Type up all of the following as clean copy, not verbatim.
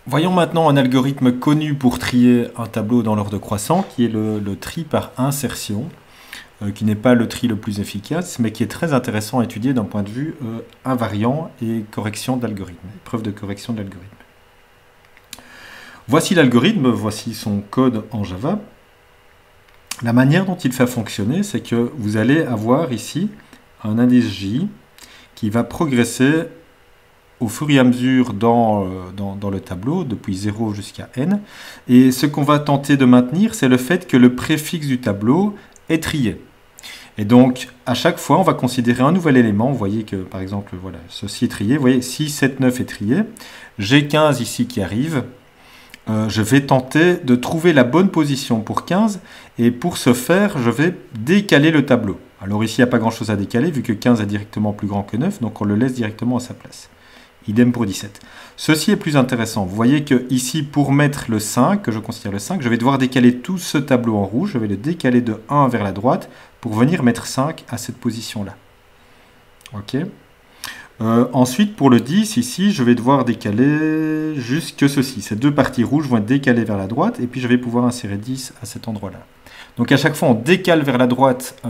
Voyons maintenant un algorithme connu pour trier un tableau dans l'ordre croissant, qui est le tri par insertion, qui n'est pas le tri le plus efficace, mais qui est très intéressant à étudier d'un point de vue invariant et correction d'algorithme, preuve de correction de l'algorithme. Voici l'algorithme, voici son code en Java. La manière dont il fait fonctionner, c'est que vous allez avoir ici un indice J qui va progresser au fur et à mesure dans le tableau, depuis 0 jusqu'à n. Et ce qu'on va tenter de maintenir, c'est le fait que le préfixe du tableau est trié. Et donc, à chaque fois, on va considérer un nouvel élément. Vous voyez que, par exemple, voilà, ceci est trié. Vous voyez, 6, 7, 9 est trié. J'ai 15 ici qui arrive. Je vais tenter de trouver la bonne position pour 15. Et pour ce faire, je vais décaler le tableau. Alors ici, il n'y a pas grand-chose à décaler, vu que 15 est directement plus grand que 9. Donc, on le laisse directement à sa place. Idem pour 17. Ceci est plus intéressant. Vous voyez que ici, pour mettre le 5, que je considère le 5, je vais devoir décaler tout ce tableau en rouge. Je vais le décaler de 1 vers la droite pour venir mettre 5 à cette position-là. Ok. Ensuite, pour le 10, ici, je vais devoir décaler jusque ceci. Ces deux parties rouges vont être décalées vers la droite, et puis je vais pouvoir insérer 10 à cet endroit-là. Donc à chaque fois, on décale vers la droite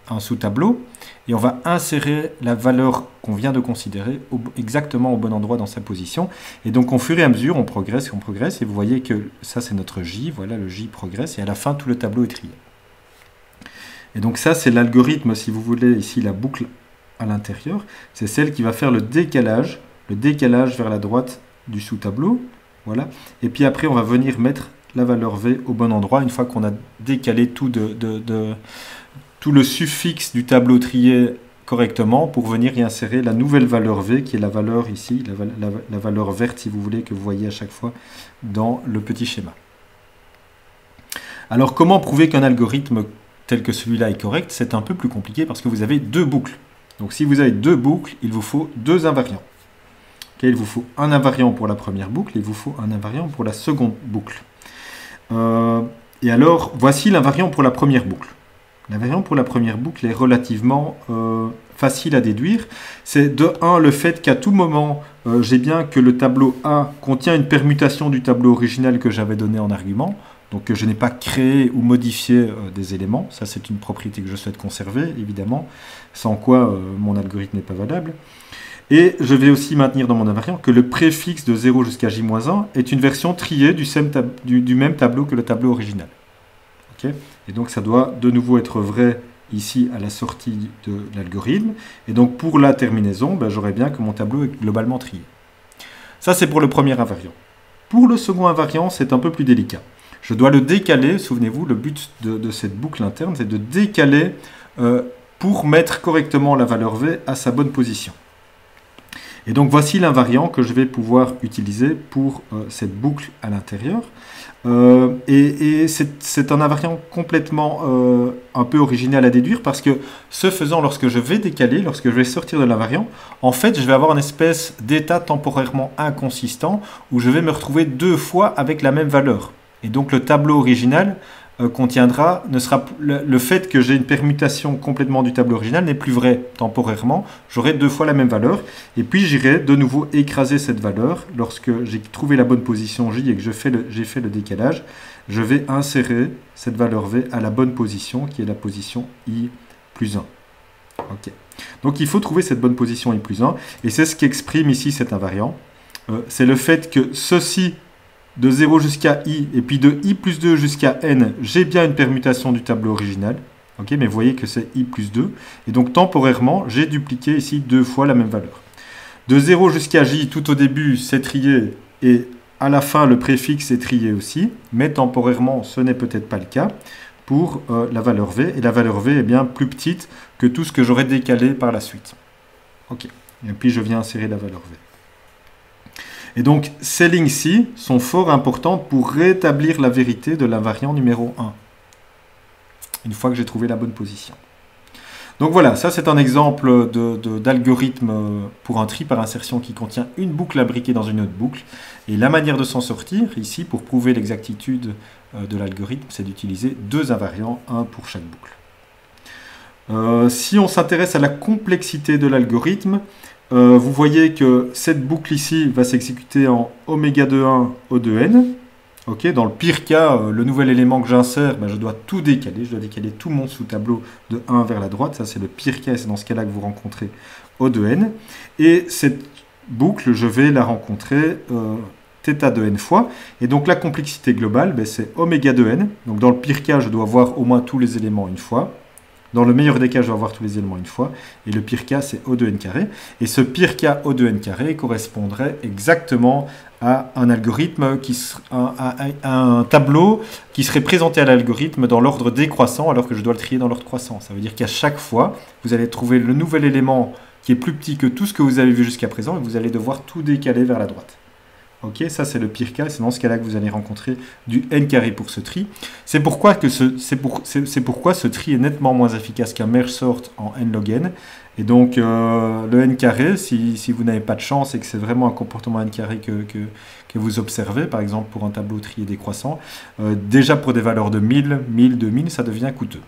un sous-tableau, et on va insérer la valeur qu'on vient de considérer exactement au bon endroit dans sa position. Et donc, au fur et à mesure, on progresse, et vous voyez que ça, c'est notre J. Voilà, le J progresse, et à la fin, tout le tableau est trié. Et donc ça, c'est l'algorithme, si vous voulez, ici, la boucle à l'intérieur. C'est celle qui va faire le décalage vers la droite du sous-tableau. Voilà. Et puis après, on va venir mettre la valeur V au bon endroit, une fois qu'on a décalé tout le suffixe du tableau trié correctement, pour venir y insérer la nouvelle valeur V, qui est la valeur ici, la valeur verte, si vous voulez, que vous voyez à chaque fois dans le petit schéma. Alors, comment prouver qu'un algorithme tel que celui-là est correct? C'est un peu plus compliqué parce que vous avez deux boucles. Donc, si vous avez deux boucles, il vous faut deux invariants. Okay, il vous faut un invariant pour la première boucle, et il vous faut un invariant pour la seconde boucle. Et alors, voici l'invariant pour la première boucle. L'invariant pour la première boucle est relativement facile à déduire. C'est de 1 le fait qu'à tout moment, j'ai bien que le tableau A contient une permutation du tableau original que j'avais donné en argument. Donc que je n'ai pas créé ou modifié des éléments. Ça, c'est une propriété que je souhaite conserver, évidemment, sans quoi mon algorithme n'est pas valable. Et je vais aussi maintenir dans mon invariant que le préfixe de 0 jusqu'à j-1 est une version triée du même tableau que le tableau original. Okay, et donc ça doit de nouveau être vrai ici à la sortie de l'algorithme. Et donc pour la terminaison, ben, j'aurai bien que mon tableau est globalement trié. Ça, c'est pour le premier invariant. Pour le second invariant, c'est un peu plus délicat. Je dois le décaler, souvenez-vous, le but de cette boucle interne, c'est de décaler pour mettre correctement la valeur V à sa bonne position. Et donc voici l'invariant que je vais pouvoir utiliser pour cette boucle à l'intérieur. Et c'est un invariant complètement un peu original à déduire, parce que ce faisant, lorsque je vais décaler, lorsque je vais sortir de l'invariant, en fait je vais avoir une espèce d'état temporairement inconsistant où je vais me retrouver deux fois avec la même valeur. Et donc le tableau original contiendra, le fait que j'ai une permutation complètement du tableau original n'est plus vrai temporairement. J'aurai deux fois la même valeur. Et puis j'irai de nouveau écraser cette valeur. Lorsque j'ai trouvé la bonne position J et que j'ai fait le décalage, je vais insérer cette valeur V à la bonne position, qui est la position I plus 1. Okay. Donc il faut trouver cette bonne position I plus 1. Et c'est ce qu'exprime ici cet invariant. C'est le fait que ceci, de 0 jusqu'à i, et puis de i plus 2 jusqu'à n, j'ai bien une permutation du tableau original. Okay, mais vous voyez que c'est i plus 2. Et donc, temporairement, j'ai dupliqué ici deux fois la même valeur. De 0 jusqu'à j, tout au début, c'est trié, et à la fin, le préfixe est trié aussi. Mais temporairement, ce n'est peut-être pas le cas pour la valeur v. Et la valeur v est bien plus petite que tout ce que j'aurais décalé par la suite. Ok. Et puis, je viens insérer la valeur v. Et donc, ces lignes-ci sont fort importantes pour rétablir la vérité de l'invariant numéro 1, une fois que j'ai trouvé la bonne position. Donc voilà, ça c'est un exemple d'algorithme pour un tri par insertion qui contient une boucle imbriquée dans une autre boucle. Et la manière de s'en sortir, ici, pour prouver l'exactitude de l'algorithme, c'est d'utiliser deux invariants, un pour chaque boucle. Si on s'intéresse à la complexité de l'algorithme, vous voyez que cette boucle ici va s'exécuter en oméga de 1 O2N. Ok, dans le pire cas, le nouvel élément que j'insère, ben, je dois tout décaler. Je dois décaler tout mon sous-tableau de 1 vers la droite. Ça, c'est le pire cas et c'est dans ce cas-là que vous rencontrez O2N. Et cette boucle, je vais la rencontrer θ de n fois. Et donc la complexité globale, ben, c'est oméga de n. Donc dans le pire cas, je dois voir au moins tous les éléments une fois. Dans le meilleur des cas, je dois voir tous les éléments une fois. Et le pire cas, c'est O de n carré. Et ce pire cas O de n carré correspondrait exactement à un algorithme, un tableau qui serait présenté à l'algorithme dans l'ordre décroissant, alors que je dois le trier dans l'ordre croissant. Ça veut dire qu'à chaque fois, vous allez trouver le nouvel élément qui est plus petit que tout ce que vous avez vu jusqu'à présent, et vous allez devoir tout décaler vers la droite. Ok, ça c'est le pire cas, c'est dans ce cas-là que vous allez rencontrer du n carré pour ce tri. C'est pourquoi ce tri est nettement moins efficace qu'un merge sort en n log n. Et donc le n carré, si vous n'avez pas de chance et que c'est vraiment un comportement n carré que vous observez, par exemple pour un tableau trié décroissant, déjà pour des valeurs de 1000, 1000, 2000, ça devient coûteux.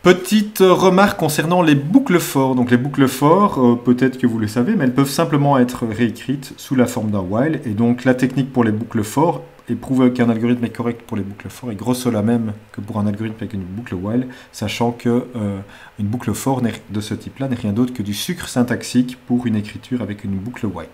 Petite remarque concernant les boucles for. Donc les boucles for, peut-être que vous le savez, mais elles peuvent simplement être réécrites sous la forme d'un while. Et donc la technique pour les boucles for est prouver qu'un algorithme est correct pour les boucles for est grosso la même que pour un algorithme avec une boucle while, sachant que une boucle for de ce type-là n'est rien d'autre que du sucre syntaxique pour une écriture avec une boucle while.